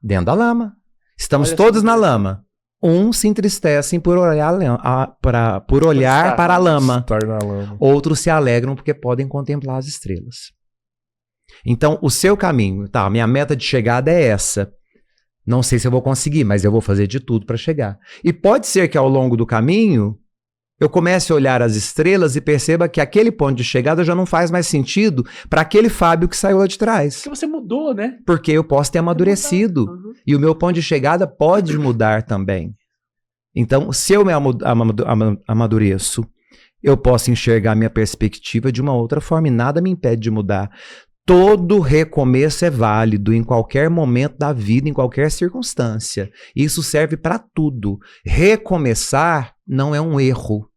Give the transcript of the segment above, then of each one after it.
Dentro da lama. Estamos Olha todos só, na lama. Uns se entristecem por olhar para a lama. Estar na lama. Outros se alegram porque podem contemplar as estrelas. Então, o seu caminho, tá? Minha meta de chegada é essa. Não sei se eu vou conseguir, mas eu vou fazer de tudo para chegar. E pode ser que ao longo do caminho eu comece a olhar as estrelas e perceba que aquele ponto de chegada já não faz mais sentido para aquele Fábio que saiu lá de trás. Porque você mudou, né? Porque eu posso ter amadurecido. Uhum. E o meu ponto de chegada pode mudar também. Então, se eu me amadureço, eu posso enxergar a minha perspectiva de uma outra forma e nada me impede de mudar. Todo recomeço é válido em qualquer momento da vida, em qualquer circunstância. Isso serve para tudo. Recomeçar não é um erro.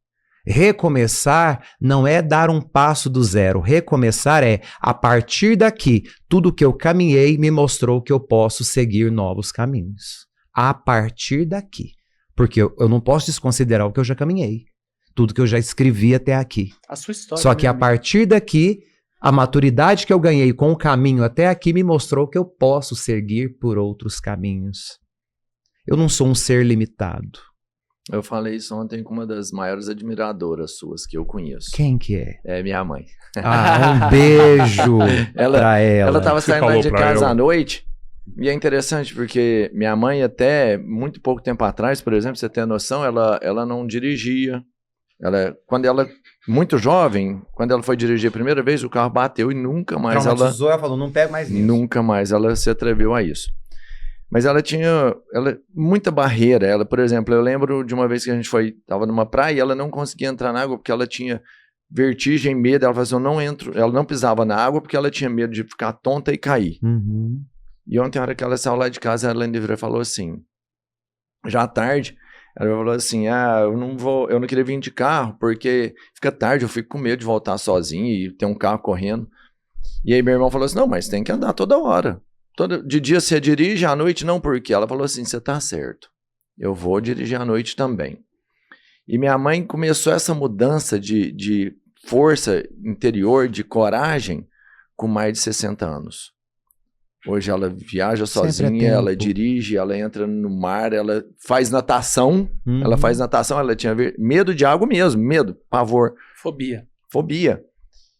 Recomeçar não é dar um passo do zero. Recomeçar é, a partir daqui, tudo que eu caminhei me mostrou que eu posso seguir novos caminhos. A partir daqui. Porque eu não posso desconsiderar o que eu já caminhei. Tudo que eu já escrevi até aqui. A sua história. Só que a partir daqui, a maturidade que eu ganhei com o caminho até aqui me mostrou que eu posso seguir por outros caminhos. Eu não sou um ser limitado. Eu falei isso ontem com uma das maiores admiradoras suas que eu conheço. Quem que é? É minha mãe. Ah, um beijo pra ela. Ela estava Você saindo lá falou de pra casa ela? à noite. E é interessante porque minha mãe até muito pouco tempo atrás, por exemplo, você tem noção, ela não dirigia. Quando ela, muito jovem, quando ela foi dirigir a primeira vez, o carro bateu e nunca mais ela falou, não pego mais nisso. nunca mais ela se atreveu a isso. Mas ela tinha muita barreira. Ela, por exemplo, eu lembro de uma vez que a gente estava numa praia e ela não conseguia entrar na água porque ela tinha vertigem, medo. Ela falou assim, eu não entro. Ela não pisava na água porque ela tinha medo de ficar tonta e cair. Uhum. E ontem, na hora que ela saiu lá de casa, ela ainda virou e falou assim, já à tarde, ela falou assim, eu não queria vir de carro porque fica tarde, eu fico com medo de voltar sozinho e ter um carro correndo. E aí meu irmão falou assim, não, mas tem que andar toda hora. De dia você dirige, à noite não, por quê? Ela falou assim, você tá certo, eu vou dirigir à noite também. E minha mãe começou essa mudança de força interior, de coragem, com mais de 60 anos. Hoje ela viaja sozinha, ela dirige, ela entra no mar, ela faz natação, ela tinha medo de água mesmo, medo, pavor. Fobia.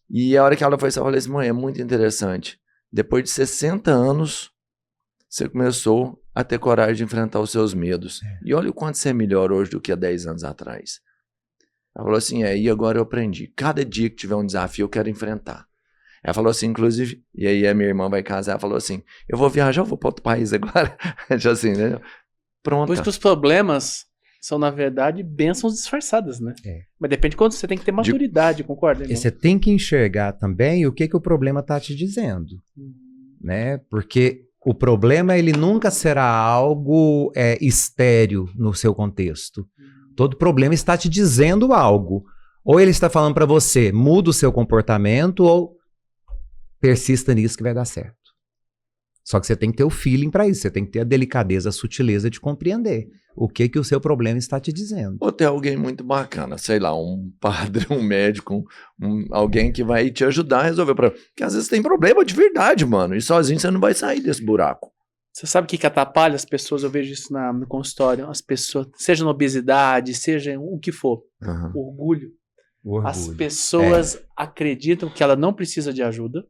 E a hora que ela foi, eu falei assim, mãe, é muito interessante. Depois de 60 anos, você começou a ter coragem de enfrentar os seus medos. E olha o quanto você é melhor hoje do que há 10 anos atrás. Ela falou assim, e agora eu aprendi. Cada dia que tiver um desafio, eu quero enfrentar. Ela falou assim, inclusive, e aí a minha irmã vai casar, ela falou assim, eu vou viajar, eu vou para outro país agora. Já assim, né? Pronto. Por isso que os problemas são, na verdade, bênçãos disfarçadas, né? Mas depende de quando você tem que ter maturidade, concorda? E você tem que enxergar também o que o problema está te dizendo, né? Porque o problema, ele nunca será algo estéril no seu contexto. Todo problema está te dizendo algo. Ou ele está falando para você, muda o seu comportamento, ou persista nisso que vai dar certo. Só que você tem que ter o feeling para isso, você tem que ter a delicadeza, a sutileza de compreender o que o seu problema está te dizendo. Ou ter alguém muito bacana, sei lá, um padre, um médico, alguém que vai te ajudar a resolver o problema. Porque às vezes tem problema de verdade, mano, e sozinho você não vai sair desse buraco. Você sabe o que atrapalha as pessoas? Eu vejo isso no consultório. As pessoas, seja na obesidade, seja o que for, orgulho. As pessoas acreditam que ela não precisa de ajuda.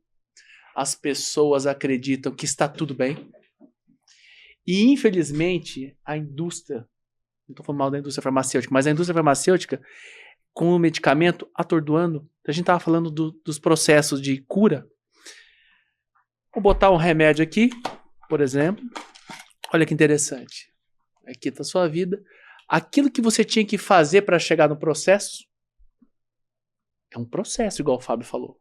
As pessoas acreditam que está tudo bem. E, infelizmente, a indústria, não estou falando mal da indústria farmacêutica, mas a indústria farmacêutica, com o medicamento atordoando, a gente estava falando dos processos de cura. Vou botar um remédio aqui, por exemplo. Olha que interessante. Aqui está a sua vida. Aquilo que você tinha que fazer para chegar no processo, é um processo, igual o Fábio falou.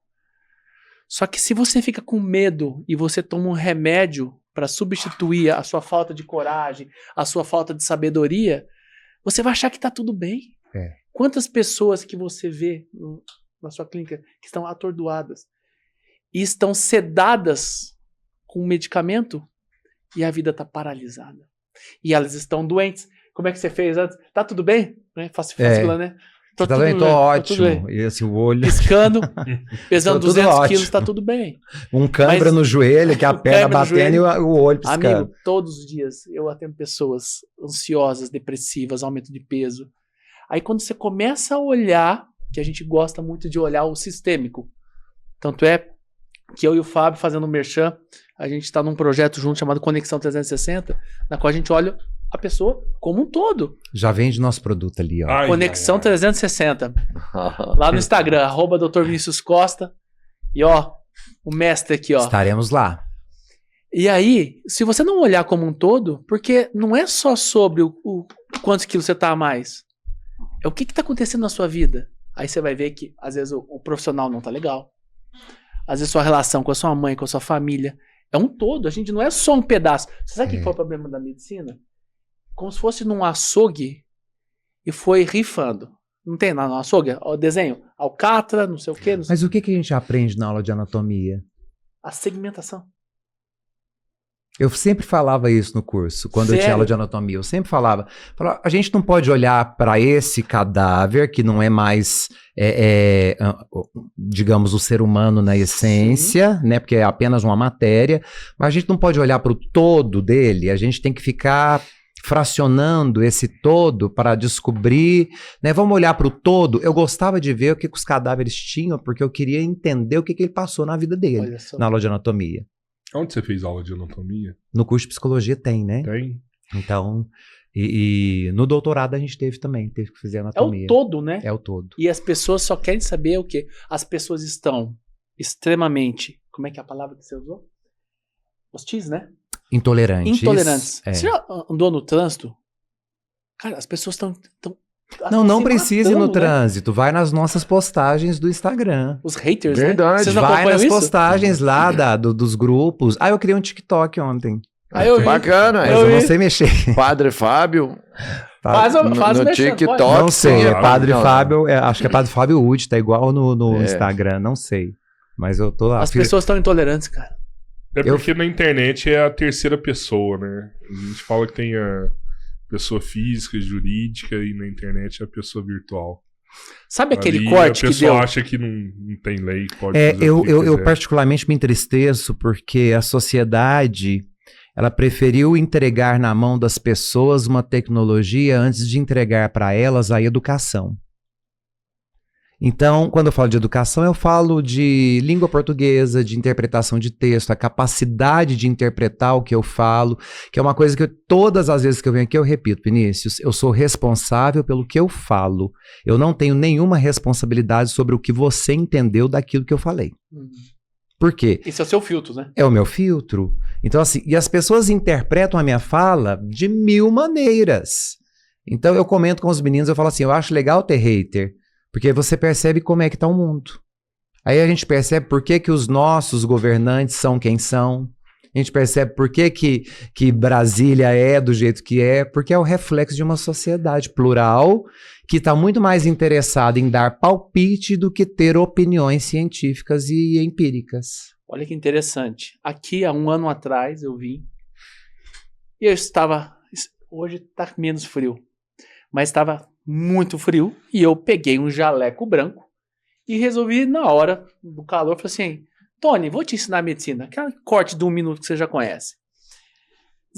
Só que se você fica com medo e você toma um remédio para substituir a sua falta de coragem, a sua falta de sabedoria, você vai achar que está tudo bem. Quantas pessoas que você vê na sua clínica que estão atordoadas e estão sedadas com medicamento e a vida está paralisada. E elas estão doentes. Como é que você fez antes? Tá tudo bem? Né? Fácil, né? Tô ótimo. E assim, o olho... Piscando, pesando 200 quilos, tá tudo bem. Cãibra no joelho, que a perna batendo e o olho piscando. Amigo, todos os dias eu atendo pessoas ansiosas, depressivas, aumento de peso. Aí quando você começa a olhar, que a gente gosta muito de olhar o sistêmico. Tanto é que eu e o Fábio, fazendo um merchan, a gente está num projeto junto chamado Conexão 360, na qual a gente olha a pessoa como um todo. Já vende nosso produto ali, ó. Conexão 360. Lá no Instagram, @Dr. Vinícius Costa. E ó, o mestre aqui, ó. Estaremos lá. E aí, se você não olhar como um todo, porque não é só sobre o quantos quilos você tá a mais. É o que tá acontecendo na sua vida. Aí você vai ver que, às vezes, o profissional não tá legal. Às vezes, sua relação com a sua mãe, com a sua família. É um todo. A gente não é só um pedaço. Você sabe o que foi o problema da medicina? Como se fosse num açougue e foi rifando. Não tem lá no açougue? O desenho. Alcatra, não sei o quê. Mas o que a gente aprende na aula de anatomia? A segmentação. Eu sempre falava isso no curso, quando eu tinha aula de anatomia. Eu sempre falava, a gente não pode olhar para esse cadáver, que não é mais, digamos, o ser humano na essência, né? Porque é apenas uma matéria. Mas a gente não pode olhar para o todo dele. A gente tem que ficar fracionando esse todo para descobrir, né? Vamos olhar para o todo. Eu gostava de ver o que os cadáveres tinham, porque eu queria entender o que ele passou na vida dele, na aula de anatomia. Onde você fez aula de anatomia? No curso de psicologia tem, né? Tem. Então, e no doutorado a gente teve que fazer anatomia. É o todo, né? É o todo. E as pessoas só querem saber o quê? As pessoas estão extremamente... Como é que é a palavra que você usou? Hostis, né? Intolerantes. Você já andou no trânsito? Cara, as pessoas estão não precisa ir no trânsito. Vai nas nossas postagens do Instagram. Os haters, verdade. Né? Vocês não vai nas isso? postagens lá dos grupos. Eu criei um TikTok ontem. Bacana. Mas eu não sei mexer. Padre Fábio. Faz no TikTok. Não sei, é Padre Fábio. Acho que é Padre Fábio Wood, tá igual no Instagram. Não sei. Mas eu tô lá. As pessoas estão intolerantes, cara. É porque na internet é a terceira pessoa, né? A gente fala que tem a pessoa física, jurídica, e na internet é a pessoa virtual. Sabe aquele corte que deu? A pessoa acha que não tem lei, pode fazer eu particularmente me entristeço porque a sociedade, ela preferiu entregar na mão das pessoas uma tecnologia antes de entregar para elas a educação. Então, quando eu falo de educação, eu falo de língua portuguesa, de interpretação de texto, a capacidade de interpretar o que eu falo, que é uma coisa que todas as vezes que eu venho aqui eu repito, Vinícius, eu sou responsável pelo que eu falo. Eu não tenho nenhuma responsabilidade sobre o que você entendeu daquilo que eu falei. Por quê? Esse é o seu filtro, né? É o meu filtro. Então, assim, e as pessoas interpretam a minha fala de 1000 maneiras. Então, eu comento com os meninos, eu falo assim, eu acho legal ter hater, porque você percebe como é que está o mundo. Aí a gente percebe por que os nossos governantes são quem são. A gente percebe por que Brasília é do jeito que é, porque é o reflexo de uma sociedade plural que está muito mais interessada em dar palpite do que ter opiniões científicas e empíricas. Olha que interessante. Aqui, há um ano atrás, eu vim e eu estava... Hoje está menos frio, mas estava muito frio, e eu peguei um jaleco branco e resolvi, na hora do calor, falei assim, Tony, vou te ensinar a medicina, aquele corte de 1 minuto que você já conhece.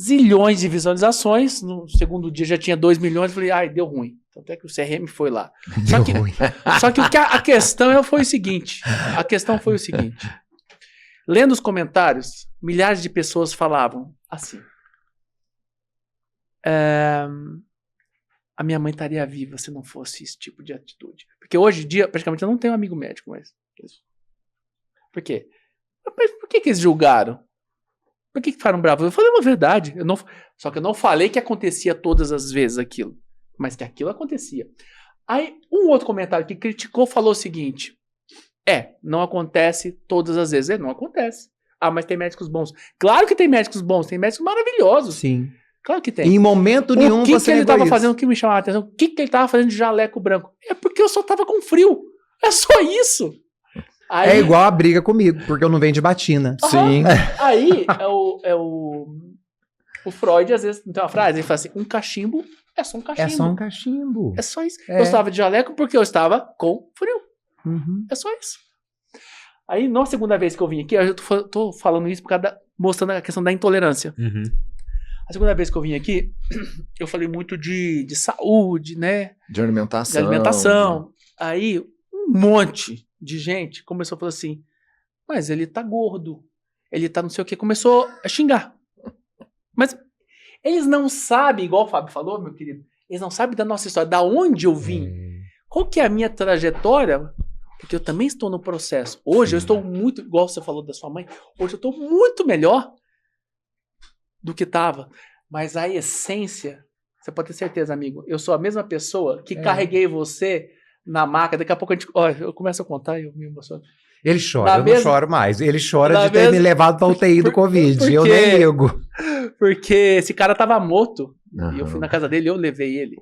Zilhões de visualizações, no segundo dia já tinha 2 milhões, falei, deu ruim. Até que o CRM foi lá. Só que a questão foi o seguinte, lendo os comentários, milhares de pessoas falavam assim, a minha mãe estaria viva se não fosse esse tipo de atitude. Porque hoje em dia, praticamente, eu não tenho um amigo médico mais. Por quê? Mas por que eles julgaram? Por que ficaram bravos? Eu falei uma verdade. Só que eu não falei que acontecia todas as vezes aquilo. Mas que aquilo acontecia. Aí, um outro comentário que criticou falou o seguinte. Não acontece todas as vezes. Não acontece. Mas tem médicos bons. Claro que tem médicos bons. Tem médicos maravilhosos. Sim. Claro que tem. Em momento nenhum você O que ele estava fazendo, o que me chamava a atenção, o que ele estava fazendo de jaleco branco? É porque eu só estava com frio. É só isso. Aí, é igual a briga comigo, porque eu não venho de batina. Sim. Aí, o Freud, às vezes, tem uma frase, ele fala assim, um cachimbo É só um cachimbo. É só um cachimbo. É só isso. Eu estava de jaleco porque eu estava com frio. Uhum. É só isso. Aí, na segunda vez que eu vim aqui, eu tô falando isso por causa mostrando a questão da intolerância. Uhum. A segunda vez que eu vim aqui, eu falei muito de saúde, né? De alimentação. De alimentação. Aí, um monte de gente começou a falar assim, mas ele tá gordo, ele tá não sei o que, começou a xingar. Mas eles não sabem, igual o Fábio falou, meu querido, eles não sabem da nossa história, da onde eu vim. Qual que é a minha trajetória? Porque eu também estou no processo. Hoje eu estou muito, igual você falou da sua mãe, hoje eu estou muito melhor do que estava. Mas a essência, você pode ter certeza, amigo, eu sou a mesma pessoa que carreguei você na maca. Daqui a pouco eu começo a contar e eu me emociono. Ele chora, eu não choro mais. Ele chora de ter me levado pra UTI do Covid. Eu nem ligo. Porque esse cara tava morto. E eu fui na casa dele e eu levei ele.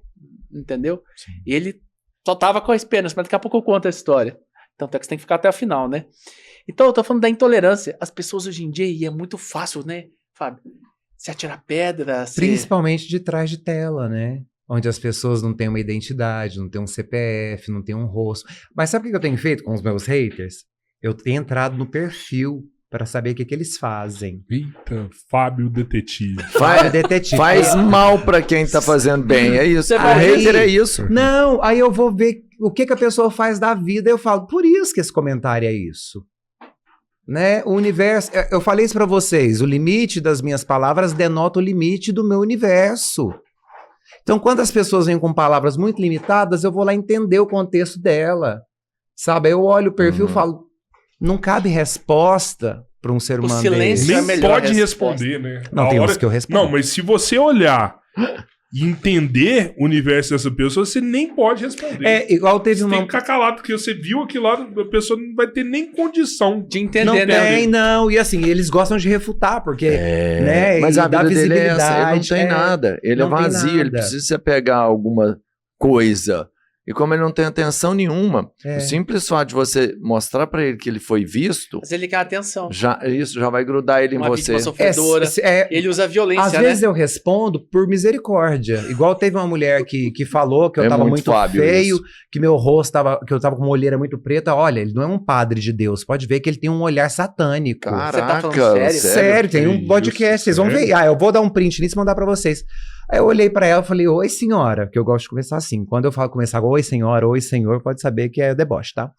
Entendeu? Sim. E ele só tava com as penas, mas daqui a pouco eu conto a história. Então é que você tem que ficar até o final, né? Então eu tô falando da intolerância. As pessoas hoje em dia, e é muito fácil, né, Fábio? Se atirar pedra. Principalmente de trás de tela, né? Onde as pessoas não têm uma identidade, não têm um CPF, não têm um rosto. Mas sabe o que eu tenho feito com os meus haters? Eu tenho entrado no perfil para saber o que eles fazem. Eita, Fábio Detetive. Fábio Detetive. Faz mal pra quem tá fazendo bem, é isso. O hater é isso. Não, aí eu vou ver o que a pessoa faz da vida e eu falo, por isso que esse comentário é isso. Né? O universo, eu falei isso para vocês, o limite das minhas palavras denota o limite do meu universo. Então, quando as pessoas vêm com palavras muito limitadas, eu vou lá entender o contexto dela. Sabe? Eu olho o perfil e falo, não cabe resposta para um ser humano. O silêncio Nem é a melhor pode resposta. responder, né? Não, tem uns que eu respondo. Não, mas se você olhar e entender o universo dessa pessoa, você nem pode responder. É, igual teve Você tem que ficar calado, porque você viu aquilo lá, a pessoa não vai ter nem condição de entender, não né? Tem, não. E assim, eles gostam de refutar, porque, né, mas a dá vida dele é essa, ele não visibilidade, tem nada. Ele é não tem vazio, ele nada. precisa se apegar a alguma coisa. E como ele não tem atenção nenhuma, o simples fato de você mostrar pra ele que ele foi visto, Mas ele quer atenção. isso já vai grudar ele em Uma você. vítima sofredora. Ele usa a violência, Às né? vezes eu respondo por misericórdia. Igual teve uma mulher que falou que eu tava muito feio, isso. que meu rosto tava, que eu tava com uma olheira muito preta. Olha, ele não é um padre de Deus. Pode ver que ele tem um olhar satânico. Caraca, Você tá falando sério? Sério, tem um podcast, isso, vocês vão sério? ver. Ah, eu vou dar um print nisso e mandar pra vocês. Aí eu olhei pra ela e falei, oi senhora, que eu gosto de começar assim. Quando eu falo começar oi senhora, oi senhor, pode saber que é deboche, tá?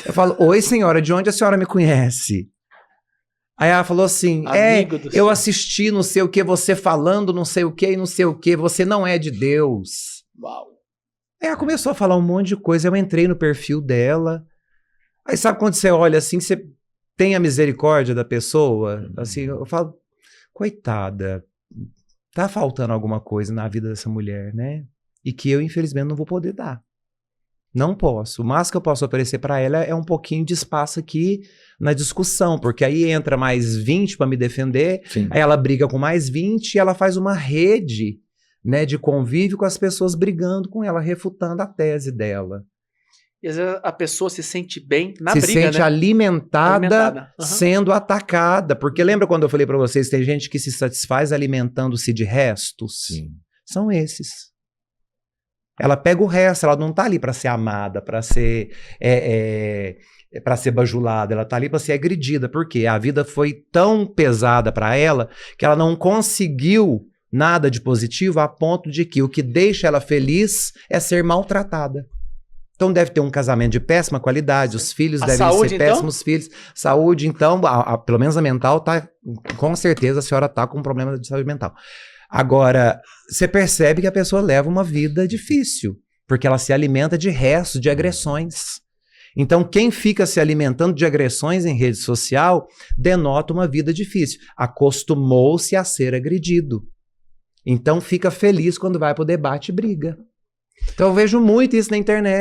Eu falo, oi senhora, de onde a senhora me conhece? Aí ela falou assim, eu assisti não sei o que, você falando não sei o que e não sei o que, você não é de Deus. Uau. Aí ela começou a falar um monte de coisa, eu entrei no perfil dela. Aí sabe quando você olha assim, você tem a misericórdia da pessoa? Assim, eu falo, coitada, tá faltando alguma coisa na vida dessa mulher, né? E que eu, infelizmente, não vou poder dar. Não posso. O máximo que eu posso oferecer para ela é um pouquinho de espaço aqui na discussão, porque aí entra mais 20 para me defender, Sim. aí ela briga com mais 20 e ela faz uma rede, né, de convívio com as pessoas brigando com ela, refutando a tese dela. E às vezes a pessoa se sente bem na se briga, sente né? alimentada. Uhum. Sendo atacada. Porque lembra quando eu falei pra vocês, tem gente que se satisfaz alimentando-se de restos? Sim. São esses. Ela pega o resto, ela não tá ali pra ser amada, pra ser para ser bajulada, ela tá ali pra ser agredida. Por quê? A vida foi tão pesada pra ela que ela não conseguiu nada de positivo a ponto de que o que deixa ela feliz é ser maltratada. Então deve ter um casamento de péssima qualidade, os filhos devem saúde, ser péssimos filhos. Saúde, então, pelo menos a mental tá, com certeza a senhora tá com um problema de saúde mental. Agora, você percebe que a pessoa leva uma vida difícil, porque ela se alimenta de restos, de agressões. Então, quem fica se alimentando de agressões em rede social denota uma vida difícil. Acostumou-se a ser agredido. Então, fica feliz quando vai pro debate e briga. Então, eu vejo muito isso na internet.